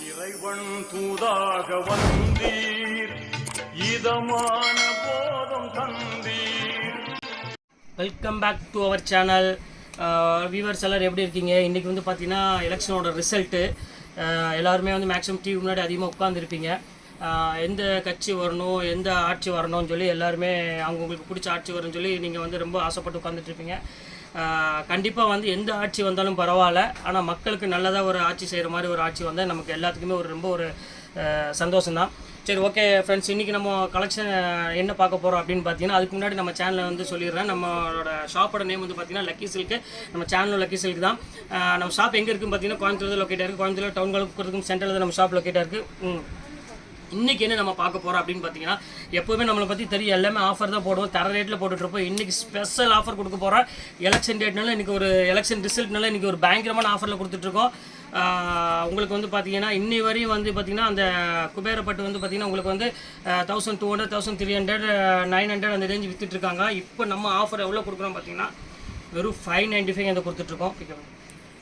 இறைவன் தூதாக வந்தீர், இதமான போதம் தந்தீர். Welcome back to our channel. Viewers எல்லோரும் எப்படி இருக்கீங்க? இன்றைக்கி வந்து பார்த்தீங்கன்னா எலெக்ஷனோட ரிசல்ட்டு. எல்லாருமே வந்து மேக்ஸிமம் டிவி முன்னாடி அதிகமாக உட்காந்துருப்பீங்க. எந்த கட்சி வரணும், எந்த ஆட்சி வரணும்னு சொல்லி எல்லாருமே அவங்களுக்கு பிடிச்ச ஆட்சி வரும்னு சொல்லி நீங்கள் வந்து ரொம்ப ஆசைப்பட்டு உட்காந்துட்ருப்பீங்க. கண்டிப்பாக வந்து எந்த ஆட்சி வந்தாலும் பரவாயில்ல, ஆனால் மக்களுக்கு நல்லதாக ஒரு ஆட்சி செய்கிற மாதிரி ஒரு ஆட்சி வந்தால் நமக்கு எல்லாத்துக்குமே ரொம்ப ஒரு சந்தோஷம்தான். சரி, ஓகே ஃப்ரெண்ட்ஸ், இன்றைக்கி நம்ம கலெக்ஷன் என்ன பார்க்க போகிறோம் அப்படின்னு பார்த்தீங்கன்னா, அதுக்கு முன்னாடி நம்ம சேனலை வந்து சொல்லிடுறேன். நம்மளோட ஷாப்போட நேம் வந்து பார்த்தீங்கன்னா லக்கி சில்க்கு. நம்ம சேனல் லக்கி சில்க் தான். நம்ம ஷாப் எங்கே இருக்குன்னு பார்த்தீங்கன்னா கோயம்புத்தூர் லொக்கேட்டாக இருக்குது. கோயம்புத்தூர் டவுன்களுக்கு சென்டரில் தான் நம்ம ஷாப் லொக்கேட்டாக இருக்குது. இன்றைக்கி என்ன நம்ம பார்க்க போகிறோம் அப்படின்னு பார்த்தீங்கன்னா, எப்போவுமே நம்மளை பற்றி தெரியும், எல்லாமே ஆஃபர் தான் போடுவோம், தர ரேட்டில் போட்டுட்ருப்போம். இன்றைக்கி ஸ்பெஷல் ஆஃபர் கொடுக்க போகிறோம். எலெக்ஷன் டேட்னால இன்றைக்கி ஒரு எலெக்ஷன் ரிசல்ட்னால இன்றைக்கி ஒரு பயங்கரமான ஆஃபரில் கொடுத்துட்ருக்கோம். உங்களுக்கு வந்து பார்த்தீங்கன்னா இன்னி வரையும் வந்து பார்த்திங்கன்னா அந்த குபேரப்பட்டு வந்து பார்த்திங்கன்னா உங்களுக்கு வந்து 1200, 1300, 900 அந்த ரேஞ்சு விற்றுட்ருக்காங்க. இப்போ நம்ம ஆஃபர் எவ்வளோ கொடுக்குறோம் பார்த்தீங்கன்னா வெறும் 595 அந்த கொடுத்துட்ருக்கோம்.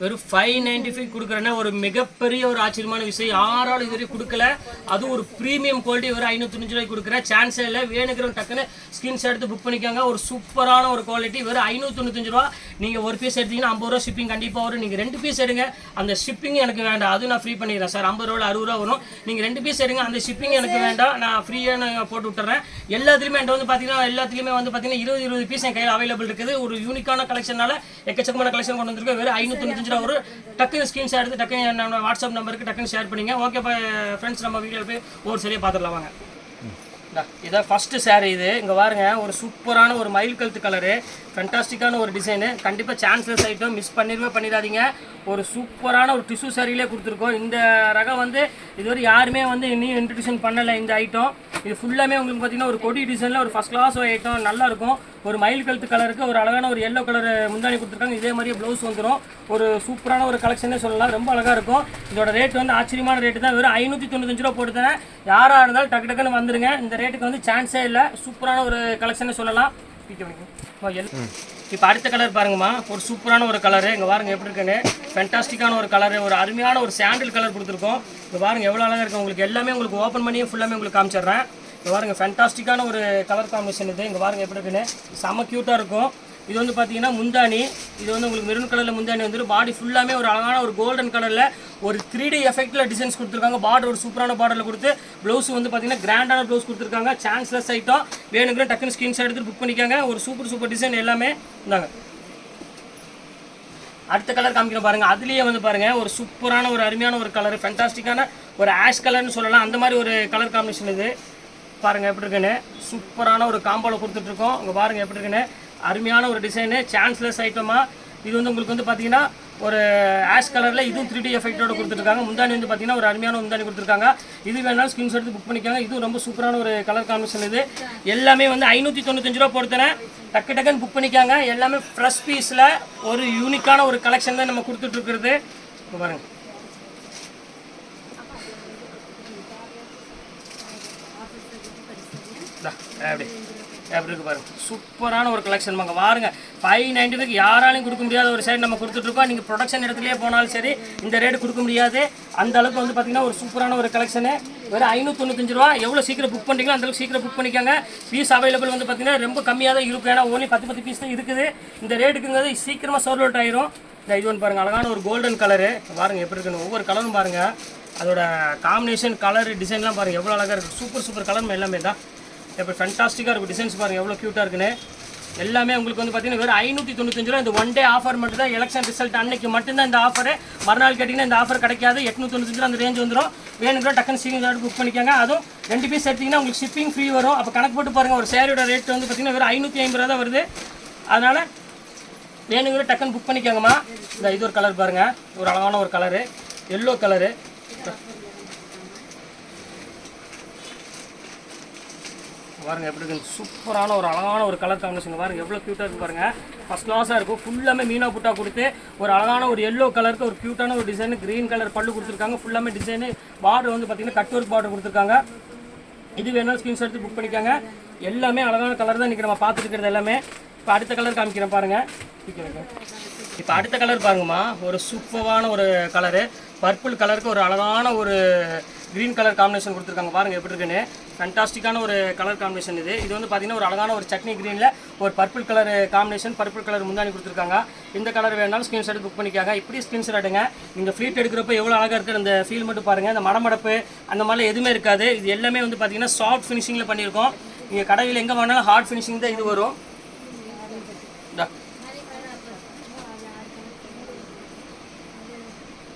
வெறும் 595 கொடுக்குறேன்னா ஒரு மிகப்பெரிய ஒரு ஆச்சரியமான விஷயம். யாராலும் இதுவரை கொடுக்கல. அதுவும் ஒரு ப்ரீமியம் குவாலிட்டி வெறும் 595 ரூபாய்க்கு கொடுக்குறேன். சான்ஸே இல்லை. வேணுங்கிற டக்குன்னு ஸ்கிரீன்ஷாட் எடுத்து புக் பண்ணிக்காங்க. ஒரு சூப்பரான ஒரு குவாலிட்டி வெறும் 595 ரூபா. நீங்கள் ஒரு பீஸ் எடுத்தீங்கன்னா 50 ரூபா ஷிப்பிங் கண்டிப்பாக வரும். நீங்கள் 2 பீஸ் எடுங்க, அந்த ஷிப்பிங் எனக்கு வேண்டாம், அது நான் ஃப்ரீ பண்ணிடுறேன் சார். 50 ரூபா 60 ரூபா வரும். நீங்கள் 2 பீஸ் எடுங்க, அந்த ஷிப்பிங் எனக்கு வேண்டாம், நான் ஃப்ரீயாக நான் போட்டு விட்டுறேன். எல்லாத்துலேயுமே என்கிட்ட வந்து பார்த்தீங்கன்னா எல்லாத்துலேயுமே வந்து பார்த்தீங்கன்னா 20 பீஸ் என் கையில் அவைலபிள் இருக்குது. ஒரு யூனிக்கான கலெக்ஷனால எக்கச்சக்கமான கலெக்ஷன் கொண்டு வந்திருக்கேன். வெறும் 595 ஒரு டக்குன்னு ஸ்கிரீன்ஷாட் எடுத்து டக்குன்னு நம்ம வாட்ஸ்அப் நம்பருக்கு டக்குன்னு ஷேர் பண்ணிங்க. ஓகே ஃப்ரெண்ட்ஸ், நம்ம வீடியோவில் போய் ஒரு சரியாக பார்த்துடலாம் வாங்க. இதான் ஃபஸ்ட்டு சாரீ. இது இங்கே பாருங்க, ஒரு சூப்பரான ஒரு மயில் கழுத்து கலரு, ஃபென்டாஸ்டிக்கான ஒரு டிசைனு. கண்டிப்பாக சான்ஸ்லெஸ் ஐட்டம், மிஸ் பண்ணிடாதீங்க. ஒரு சூப்பரான ஒரு டிஷ்யூ சாரியிலே கொடுத்துருக்கோம். இந்த ரகம் வந்து இதுவரை யாருமே வந்து இன்னும் இன்ட்ரடியூஷன் பண்ணலை இந்த ஐட்டம். இது ஃபுல்லாமே உங்களுக்கு பார்த்தீங்கன்னா ஒரு கொடி டிசைனில் ஒரு ஃபஸ்ட் கிளாஸ் ஐட்டம், நல்லாயிருக்கும். ஒரு மயில் கழுத்து கலருக்கு ஒரு அழகான ஒரு எல்லோ கலர் முந்தானி கொடுத்துருக்காங்க. இதே மாதிரியே ப்ளவுஸ் வந்துடும். ஒரு சூப்பரான ஒரு கலெக்ஷனே சொல்லலாம். ரொம்ப அழகாக இருக்கும். இதோட ரேட் வந்து ஆச்சரியமான ரேட்டு தான். வெறும் 595 ரூபா போட்டு தரேன். யாராக இருந்தாலும் டக்கு டக்குன்னு வந்துடுங்க. இந்த ரேட்டுக்கு வந்து சான்ஸே இல்லை. சூப்பரான ஒரு கலெக்ஷனே சொல்லலாம். இப்போ அடுத்த கலர் பாருங்கம்மா, ஒரு சூப்பரான ஒரு கலரு. இங்கே பாருங்கள் எப்படி இருக்குன்னு. ஃபென்டாஸ்டிக்கான ஒரு கலரு, ஒரு அருமையான ஒரு சாண்டில் கலர் கொடுத்துருக்கோம். இங்கே பாருங்கள் எவ்வளோ அழகாக இருக்குது. உங்களுக்கு எல்லாமே உங்களுக்கு ஓப்பன் பண்ணியே ஃபுல்லாமே உங்களுக்கு காமிச்சிடுறேன். இங்கே பாருங்கள் ஃபென்டாஸ்டிக்கான ஒரு கலர் காம்பினேஷன் இது. இங்கே பாருங்கள் எப்படி இருக்குன்னு. செம்ம க்யூட்டாக இருக்கும். இது வந்து பார்த்தீங்கன்னா முந்தானி. இது வந்து உங்களுக்கு மெரூன் கலரில் முந்தானி வந்துடும். பாடி ஃபுல்லாமே ஒரு அழகான ஒரு கோல்டன் கலரில் ஒரு 3D எஃபெக்டில் டிசைன்ஸ் கொடுத்துருக்காங்க. பார்டர் ஒரு சூப்பரான பார்டரில் கொடுத்து ப்ளவுஸ் வந்து பார்த்தீங்கன்னா கிராண்டான ப்ளவுஸ் கொடுத்துருக்காங்க. Chanceless item. வேணுங்கிற டக்குன்னு ஸ்கிரீன்ஷாட் எடுத்து புக் பண்ணிக்காங்க. ஒரு சூப்பர் டிசைன் எல்லாமே இருந்தாங்க. அடுத்த கலர் காமிக்கிற பாருங்கள். அதுலேயே வந்து பாருங்கள் ஒரு சூப்பரான ஒரு அருமையான ஒரு கலர், ஃபென்டாஸ்டிக்கான ஒரு ஆஷ் கலர்னு சொல்லலாம். அந்த மாதிரி ஒரு கலர் காம்பினேஷன் இது. பாருங்கள் எப்படி இருக்குன்னு. சூப்பரான ஒரு காம்போவில் கொடுத்துட்ருக்கோம். இங்கே பாருங்கள் எப்படி இருக்குன்னு. அருமையான ஒரு டிசைனு, சான்ஸ்லெஸ் ஐட்டமாக. இது வந்து உங்களுக்கு வந்து பார்த்தீங்கன்னா ஒரு ஆஷ் கலரில் இதுவும் 3D எஃபெக்டோட கொடுத்துருக்காங்க. முந்தானி வந்து பார்த்தீங்கன்னா ஒரு அருமையான முந்தானி கொடுத்துருக்காங்க. இது வேணாலும் ஸ்கிரீன்ஷாட் எடுத்து புக் பண்ணிக்காங்க. இதுவும் ரொம்ப சூப்பரான ஒரு கலர் காம்பினேஷன். இது எல்லாமே வந்து 595 ரூபா போடுத்தேன். டக்குன்னு புக் பண்ணிக்காங்க. எல்லாமே ஃப்ரெஷ் பீஸில் ஒரு யூனிக்கான ஒரு கலெக்ஷன் தான் நம்ம கொடுத்துட்ருக்குறது. இப்போ பாருங்கள் எப்படி இருக்கு பாருங்க. சூப்பரான ஒரு கலெக்ஷன் வாங்க பாருங்க. 595 யாராலையும் கொடுக்க முடியாத ஒரு சைடு நம்ம கொடுத்துட்ருக்கோம். நீங்கள் ப்ரொடக்ஷன் இடத்துலேயே போனாலும் சரி இந்த ரேட்டு கொடுக்க முடியாது. அந்த அளவுக்கு வந்து பார்த்தீங்கன்னா ஒரு சூப்பரான ஒரு கலெக்ஷனு. வெறும் 595 ரூபா. எவ்வளோ சீக்கிரம் புக் பண்ணிங்களோ அந்தளவுக்கு சீக்கிரம் புக் பண்ணிக்காங்க. பீஸ் அவைலபிள் வந்து பார்த்தீங்கன்னா ரொம்ப கம்மியாக தான் இருக்கும். ஏன்னா ஓன்லி 10 பீஸ் தான் இருக்குது. இந்த ரேட்டுக்குங்கிறது சீக்கிரமாக சோல்ட் அவுட் ஆயிரும். இது ஒன்று பாருங்கள், அழகான ஒரு கோல்டன் கலரு. பாருங்கள் எப்படி இருக்குன்னு. ஒவ்வொரு கலரும் பாருங்கள், அதோட காம்பினேஷன் கலர் டிசைன்லாம் பாருங்கள் எவ்வளோ அழகாக இருக்குது. சூப்பர் கலர் எல்லாமே தான். இப்போ ஃபென்டாஸ்டிக்காக இருக்கும். டிசைன்ஸ் பாருங்கள் எவ்வளோ க்யூட்டாக இருக்குன்னு. எல்லாமே உங்களுக்கு வந்து பார்த்தீங்கன்னா வெறும் 595 ரூபா. இந்த ஒன் டே ஆஃபர் மட்டும் தான். எலெக்ஷன் ரிசல்ட் அன்னைக்கு மட்டும்தான் இந்த ஆஃபரு. மறுநாள் கேட்டிங்கன்னா இந்த ஆஃபர் கிடைக்காது. 895 ரூபா அந்த ரேஞ்ச் வந்துடும். வேணுங்கிற டக்குன்னு சீக்கிரம் புக் பண்ணிக்காங்க. அதுவும் 2 பீஸ் எடுத்திங்கன்னா உங்களுக்கு ஷிப்பிங் ஃப்ரீ வரும். அப்போ கணக்கு போட்டு பாருங்கள். ஒரு சேரியோட ரேட் வந்து பார்த்தீங்கன்னா வெறும் 550 ரூபா தான் வருது. அதனால் வேணுங்கிற டக்குன்னு புக் பண்ணிக்காங்கம்மா. இந்த இது ஒரு கலர் பாருங்கள், ஒரு அழகான ஒரு கலரு, எல்லோ கலரு. பாருங்கள் எப்படி இருக்குது. சூப்பரான ஒரு அழகான ஒரு கலர் காம்பினேஷன். பாருங்கள் எவ்வளோ க்யூட்டாக இருக்குது பாருங்கள். ஃபஸ்ட் கிளாஸாக இருக்கும். ஃபுல்லாமே மீனா புட்டா கொடுத்து ஒரு அழகான ஒரு எல்லோ கலருக்கு ஒரு க்யூட்டான ஒரு டிசைனு, க்ரீன் கலர் பல்லு கொடுத்துருக்காங்க. ஃபுல்லாமே டிசைனு. பார்டர் வந்து பார்த்தீங்கன்னா கட் ஒர்க் பார்டர் கொடுத்துருக்காங்க. இது வேணாலும் ஸ்கிரீன்ஷாட் எடுத்து புக் பண்ணிக்காங்க. எல்லாமே அழகான கலர் தான் இன்றைக்கி நம்ம பார்த்துட்டு இருக்கிறது எல்லாமே. இப்போ அடுத்த கலர் காமிக்கிறேன் பாருங்கள். இப்போ அடுத்த கலர் பாருங்கம்மா, ஒரு சூப்பரான ஒரு கலரு, பர்பிள் கலருக்கு ஒரு அழகான ஒரு க்ரீன் கலர் காம்பினேஷன் கொடுத்துருக்காங்க. பாருங்கள் எப்படி இருக்குன்னு. ஃபண்டாஸ்டிக்கான ஒரு கலர் காம்பினேஷன் இது. இது வந்து பார்த்தீங்கன்னா ஒரு அழகான ஒரு சட்னி க்ரீனில் ஒரு purple colour combination, purple colour முந்தானி கொடுத்துருக்காங்க. இந்த கலர் வேணாலும் ஸ்க்ரீன்ஷாட் புக் பண்ணிக்காங்க. இப்படி ஸ்க்ரீன்ஷாட் எடுங்க. நீங்கள் ஃப்ளீட் எடுக்கிறப்ப எவ்வளோ அழகாக இருக்குது அந்த ஃபீல் மட்டும் பாருங்கள். அந்த மடமடப்பு அந்த மாதிரிலாம் எதுவுமே இருக்காது. இது எல்லாமே வந்து பார்த்தீங்கன்னா சாஃப்ட் ஃபினிஷிங்கில் பண்ணியிருக்கோம். நீங்கள் கடையில் எங்கே வேணாலும் ஹார்ட் ஃபினிஷிங் தான் இது வரும்.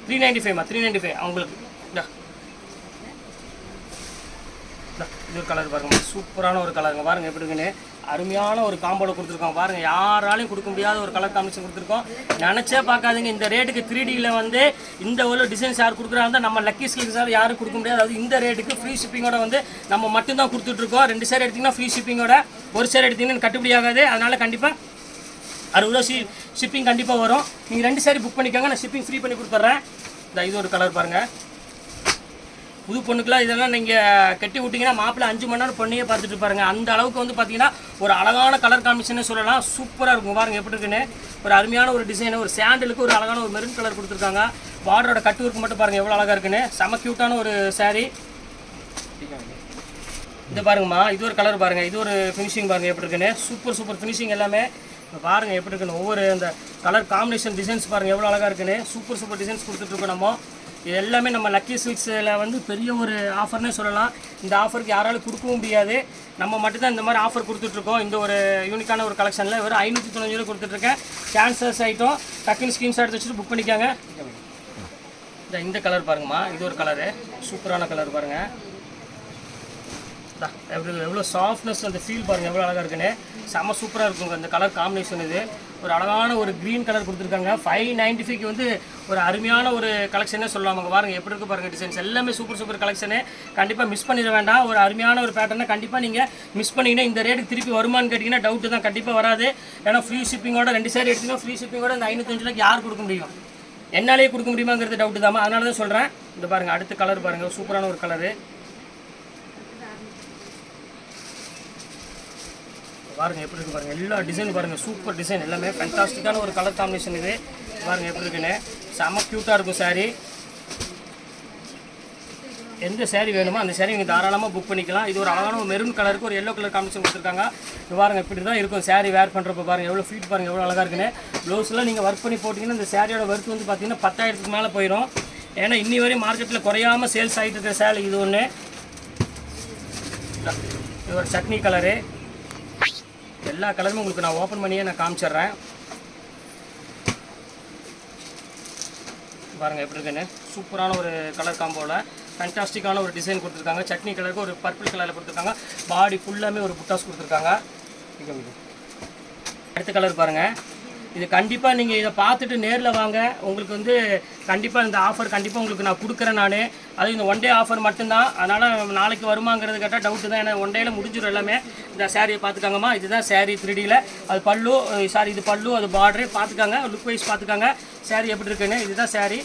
395 395 அவங்களுக்கு. இது ஒரு கலர் பாருங்க, சூப்பரான ஒரு கலருங்க. பாருங்க எப்படி இருக்குன்னு. அருமையான ஒரு காம்போல கொடுத்துருக்கோம். பாருங்க யாராலையும் கொடுக்க முடியாத ஒரு கலர் காம்பினேஷன் கொடுத்துருக்கோம். நினச்சே பார்க்காதீங்க இந்த ரேட்டுக்கு 3Dயில் வந்து இந்த ஒரு டிசைன்ஸ் யார் கொடுக்குறாங்க நம்ம லக்கி சில்க் சார் யாரும் கொடுக்க முடியாது. அதாவது இந்த ரேட்டுக்கு ஃப்ரீ ஷிப்பிங்கோட வந்து நம்ம மட்டும்தான் கொடுத்துட்ருக்கோம். 2 சேர் எடுத்திங்கன்னா ஃப்ரீ ஷிப்பிங்கோட, ஒரு சேர் எடுத்திங்கன்னா கட்டுப்படி ஆகாது. அதனால் கண்டிப்பாக 60 ரூபா ஷிப்பிங் கண்டிப்பாக வரும். நீங்கள் 2 சேரி புக் பண்ணிக்கோங்க, நான் ஷிப்பிங் ஃப்ரீ பண்ணி கொடுத்துட்றேன். இது ஒரு கலர் பாருங்கள். புது பொண்ணுக்கெலாம் இதெல்லாம் நீங்கள் கட்டி விட்டிங்கன்னா மாப்பிள்ளை 5 மணி நேரம் பொண்ணையே பார்த்துட்டு பாருங்கள். அந்த அளவுக்கு வந்து பார்த்தீங்கன்னா ஒரு அழகான கலர் காம்பினேஷனே சொல்லலாம். சூப்பராக இருக்கும். பாருங்கள் எப்படி இருக்குன்னு. ஒரு அருமையான ஒரு டிசைனு, ஒரு சாண்டலுக்கு ஒரு அழகான ஒரு மெரூன் கலர் கொடுத்துருக்காங்க. பார்டரோட கட்டு ஒர்க் மட்டும் பாருங்கள் எவ்வளோ அழகாக இருக்குன்னு. செம க்யூட்டான ஒரு சாரீ. இது பாருங்கம்மா, இது ஒரு கலர் பாருங்கள். இது ஒரு ஃபினிஷிங் பாருங்கள் எப்படி இருக்குன்னு. சூப்பர் ஃபினிஷிங் எல்லாமே பாருங்கள் எப்படி இருக்குன்னு. ஒவ்வொரு அந்த கலர் காம்பினேஷன் டிசைன்ஸ் பாருங்கள் எவ்வளோ அழகாக இருக்குன்னு. சூப்பர் டிசைன்ஸ் கொடுத்துட்ருக்கோம் நம்ம. இது எல்லாமே நம்ம லக்கி சில்க்ஸில் வந்து பெரிய ஒரு ஆஃபர்னே சொல்லலாம். இந்த ஆஃபருக்கு யாராலும் கொடுக்கவும் முடியாது. நம்ம மட்டும்தான் இந்த மாதிரி ஆஃபர் கொடுத்துட்ருக்கோம். இந்த ஒரு யூனிக்கான ஒரு கலெக்ஷனில் வெறும் 595 ரூபா கொடுத்துட்ருக்கேன். கேன்சர்ஸ் ஐட்டம் டக்குன்னு ஸ்க்ரீன்ஷாட் எடுத்து வச்சுட்டு புக் பண்ணிக்காங்க. இந்த கலர் பாருங்கம்மா, இது ஒரு கலரு, சூப்பரான கலர் பாருங்கள். எவ்வளோ சாஃப்ட்னஸ் அந்த ஃபீல் பாருங்கள் எவ்வளோ அழகாக இருக்குன்னு. செம்ம சூப்பராக இருக்குங்க இந்த கலர் காம்பினேஷன். இது ஒரு அழகான ஒரு க்ரீன் கலர் கொடுத்துருக்காங்க. 595க்கு வந்து ஒரு அருமையான ஒரு கலெக்ஷனே சொல்லலாம். அவங்க பாருங்கள் எப்படி இருக்குது பாருங்கள். டிசைன்ஸ் எல்லாமே சூப்பர் கலெக்ஷனு. கண்டிப்பாக மிஸ் பண்ணிட வேண்டாம். ஒரு அருமையான ஒரு பேட்டர்னை கண்டிப்பாக நீங்கள் மிஸ் பண்ணிங்கன்னா இந்த ரேட்டுக்கு திருப்பி வருமானு கேட்டிங்கன்னா டவுட்டு தான், கண்டிப்பாக வராது. ஏன்னா ஃப்ரீ ஷிப்பிங்கோட 2 சேர் எடுத்திங்கன்னா ஃப்ரீ ஷிப்பிங்கோட இந்த 595 ரூபாய்க்கு யார் கொடுக்க முடியும்? என்னாலே கொடுக்க முடியுமாங்கிறது டவுட்டு தான். அதனால தான் சொல்கிறேன். இந்த பாருங்கள் அடுத்த கலர் பாருங்கள், சூப்பரான ஒரு கலரு பாருங்கள் எப்படி இருக்குது பாருங்கள். எல்லா டிசைன் பாருங்கள், சூப்பர் டிசைன் எல்லாமே ஃபேண்டாஸ்டிக்கான ஒரு கலர் காம்பினேஷன். இது பாருங்கள் எப்படி இருக்குன்னு. செம்ம க்யூட்டாக இருக்கும் சாரீ. எந்த சேரீ வேணுமோ அந்த சேரீ நீங்கள் தாராளமாக புக் பண்ணிக்கலாம். இது ஒரு அழகான ஒரு மெரூன் கலருக்கு ஒரு எல்லோ கலர் காம்பினேஷன் கொடுத்துருக்காங்க. இது பாருங்கள் இப்படி தான் இருக்கும் சாரீ வேர் பண்ணுறப்ப. பாருங்கள் எவ்வளோ ஃபீட் பாருங்கள் எவ்வளோ அழகாக இருக்குன்னு. ப்ளவுஸ்லாம் நீங்கள் ஒர்க் பண்ணி போட்டிங்கன்னா இந்த சாரியோட ஒர்க் வந்து பார்த்தீங்கன்னா 10,000க்கு மேலே போயிடும். ஏன்னா இன்னி வரையும் மார்க்கெட்டில் குறையாமல் சேல்ஸ் ஆகிட்டு இருக்கிற சேலை இது ஒன்று. இது ஒரு சட்னி கலரு. எல்லா கலருமே உங்களுக்கு நான் ஓப்பன் பண்ணியே நான் காமிச்சிட்றேன். பாருங்கள் எப்படி இருக்குன்னு. சூப்பரான ஒரு கலர் காம்போவில் ஃபேண்டாஸ்டிக்கான ஒரு டிசைன் கொடுத்துருக்காங்க. சட்னி கலருக்கு ஒரு பர்பிள் கலரில் கொடுத்துருக்காங்க. பாடி ஃபுல்லாமே ஒரு புட்டாஸ் கொடுத்துருக்காங்க. அடுத்த கலர் பாருங்கள். இது கண்டிப்பாக நீங்கள் இதை பார்த்துட்டு நேரில் வாங்க. உங்களுக்கு வந்து கண்டிப்பாக இந்த ஆஃபர் கண்டிப்பாக உங்களுக்கு நான் கொடுக்குறேன். நான் அது இந்த 1 டே ஆஃபர் மட்டும்தான். அதனால் நாளைக்கு வருமாங்கிறது கேட்டால் டவுட்டு தான். ஏன்னா 1 டேயில் முடிஞ்சிடும் எல்லாமே. இந்த சாரியை பார்த்துக்காங்கம்மா. இதுதான் சாரீ 3Dயில். அது பல்லு, சாரி இது பல்லு, அது பார்டரு பார்த்துக்காங்க. லுக் வைஸ் பார்த்துக்காங்க சாரீ எப்படி இருக்குன்னு. இதுதான் சாரீ.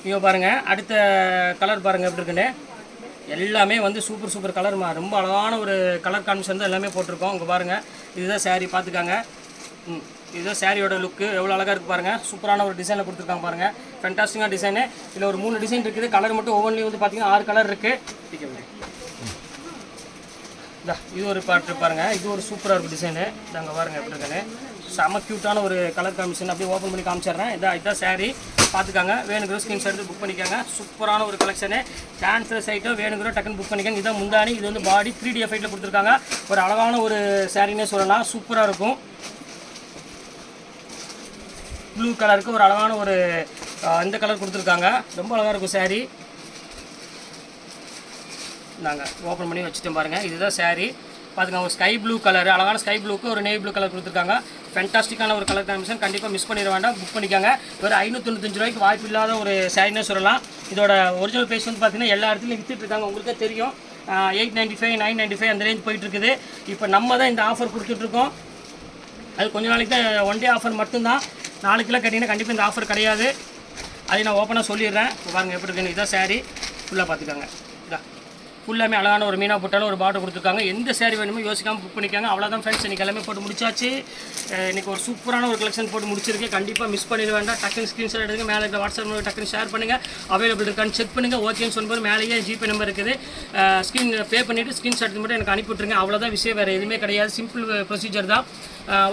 இங்கே பாருங்கள் அடுத்த கலர் பாருங்கள் எப்படி இருக்குன்னு. எல்லாமே வந்து சூப்பர் கலர்மா. ரொம்ப அழகான ஒரு கலர் காம்பினேஷன் தான் எல்லாமே போட்டிருக்கோம். இங்கே பாருங்கள் இதுதான் சாரீ பார்த்துக்காங்க. இதுதான் சாரியோட லுக்கு எவ்வளோ அழகாக இருக்குது பாருங்கள். சூப்பரான ஒரு டிசைனில் கொடுத்துருக்காங்க பாருங்கள். ஃபேண்டாஸ்டிக்கான டிசைனு. இதில் ஒரு 3 டிசைன் இருக்குது. கலர் மட்டும் ஒவ்வொன்றிலையும் வந்து பார்த்தீங்கன்னா 6 கலர் இருக்குது. இது ஒரு பாட்டு பாருங்கள். இது ஒரு சூப்பராக இருக்கும் டிசைனு. இதாங்க பாருங்கள் எப்படி இருக்குன்னு. செம க்யூட்டான ஒரு கலர் காம்பினேஷன். அப்படியே ஓப்பன் பண்ணி காமிச்சிட்றேன். இதுதான் சாரீ பார்த்துக்காங்க. வேணுங்கிற ஸ்க்ரீன்ஷாட் எடுத்து புக் பண்ணிக்காங்க. சூப்பரான ஒரு கலெக்ஷனு. கேன்சர்ஸ் ஐட்டம் வேணுங்கிற டக்குன்னு புக் பண்ணிக்காங்க. இதுதான் முந்தானி. இது வந்து பாடி 3D எஃபெக்ட்டில் கொடுத்துருக்காங்க. ஒரு அழகான ஒரு சாரீனே சொல்லலாம். சூப்பராக இருக்கும். ப்ளூ கலருக்கு ஒரு அழகான ஒரு இந்த கலர் கொடுத்துருக்காங்க. ரொம்ப அழகாக இருக்கும் சாரீ. நாங்கள் ஓப்பன் பண்ணி வச்சுட்டோம் பாருங்கள். இதுதான் சாரீ பார்த்துக்காங்க. ஒரு ஸ்கை ப்ளூ கலர், அழகான ஸ்கை ப்ளூக்கு ஒரு நேவி ப்ளூ கலர் கொடுத்துருக்காங்க. ஃபேண்டாஸ்டிக்கான ஒரு கலர் காம்பினேஷன். கண்டிப்பாக மிஸ் பண்ணிட வேண்டாம், புக் பண்ணிக்காங்க. ஒரு 595 ரூபாய்க்கு வாய்ப்பு இல்லாத ஒரு சாரினே சொல்லலாம். இதோட ஒரிஜினல் ப்ரைஸ் வந்து பார்த்தீங்கன்னா எல்லா இடத்துலையும் விற்றுட்ருக்காங்க. உங்களுக்கே தெரியும் 895 995 அந்த ரேஞ்ச் போயிட்டுருக்குது. இப்போ நம்ம தான் இந்த ஆஃபர் கொடுத்துட்ருக்கோம். அது கொஞ்ச நாளைக்கு தான் 1 டே ஆஃபர் மட்டும்தான். நாளைக்கெல்லாம் கேட்டிங்கன்னா கண்டிப்பாக இந்த ஆஃபர் கிடையாது. அதை நான் ஓப்பனாக சொல்லிடுறேன். பாருங்கள் எப்படி இருக்குன்னு. இதான் சாரீ ஃபுல்லாக பார்த்துக்காங்க. இதான் ஃபுல்லாமே அழகான ஒரு மீனா போட்டாலும் ஒரு பார்டர் கொடுத்துருக்காங்க. எந்த saree வேணுமோ யோசிக்காமல் புக் பண்ணிக்காங்க. அவ்வளோதான் ஃப்ரெண்ட்ஸ், இன்றைக்கி எல்லாமே போட்டு முடிச்சாச்சு. இன்றைக்கி ஒரு சூப்பரான ஒரு கலெக்ஷன் போட்டு முடிச்சிருக்கேன். கண்டிப்பாக மிஸ் பண்ணிட வேண்டாம். டக்குன்னு ஸ்க்ரீன்ஷாட் எடுங்க, மேலே இருக்கிற வாட்ஸ்அப் நம்பர் டக்குன்னு ஷேர் பண்ணுங்கள். அவைலபிள் இருக்கான்னு செக் பண்ணுங்கள். ஓகேன்னு சொல்லும்போது மேலேயே ஜிபே நம்பர் இருக்குது. ஸ்க்ரீன் பே பண்ணிவிட்டு ஸ்க்ரீன்ஷாட் மட்டும் எனக்கு அனுப்பிவிட்ருங்க. அவ்வளோதான் விஷயம், வேறு எதுவுமே கிடையாது. சிம்பிள் ப்ரொசீஜர் தான்.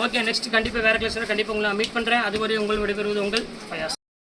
ஓகே, நெக்ஸ்ட் கண்டிப்பாக வேறு கலெக்ஷனை கண்டிப்பாக உங்களை மீட் பண்ணுறேன். அதுவரை உங்கள் விடைபெறுவது உங்கள் ஃபயாஸ்.